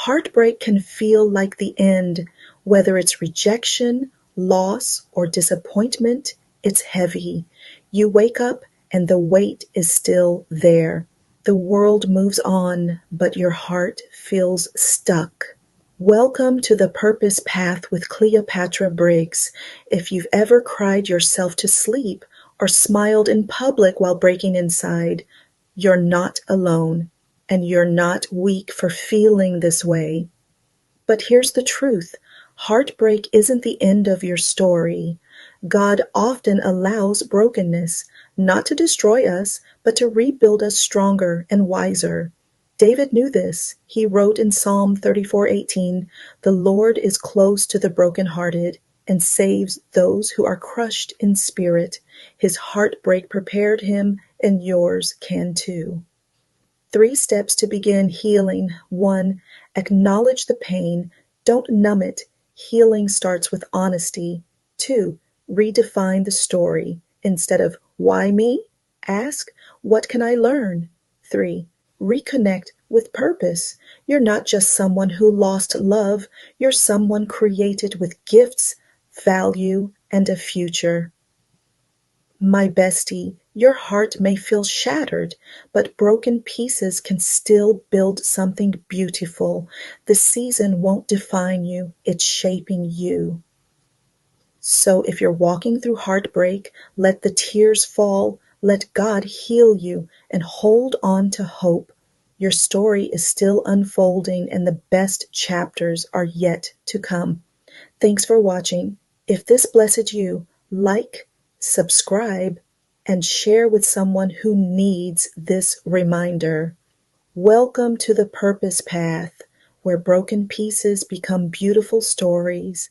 Heartbreak can feel like the end, whether it's rejection, loss, or disappointment, it's heavy. You wake up and the weight is still there. The world moves on, but your heart feels stuck. Welcome to the Purpose Path with Cleopatra Briggs. If you've ever cried yourself to sleep or smiled in public while breaking inside, you're not alone, and you're not weak for feeling this way. But here's the truth. Heartbreak isn't the end of your story. God often allows brokenness, not to destroy us, but to rebuild us stronger and wiser. David knew this. He wrote in Psalm 34:18, "The Lord is close to the brokenhearted and saves those who are crushed in spirit." His heartbreak prepared him, and yours can too. 3 steps to begin healing. 1. Acknowledge the pain. Don't numb it. Healing starts with honesty. 2. Redefine the story. Instead of "why me?" ask, "what can I learn?" 3. Reconnect with purpose. You're not just someone who lost love. You're someone created with gifts, value, and a future. My bestie, your heart may feel shattered, but broken pieces can still build something beautiful. The season won't define you, it's shaping you. So if you're walking through heartbreak, let the tears fall, let God heal you, and hold on to hope. Your story is still unfolding, and the best chapters are yet to come. Thanks for watching. If this blessed you, like, subscribe, and share with someone who needs this reminder. Welcome to the Purpose Path, where broken pieces become beautiful stories.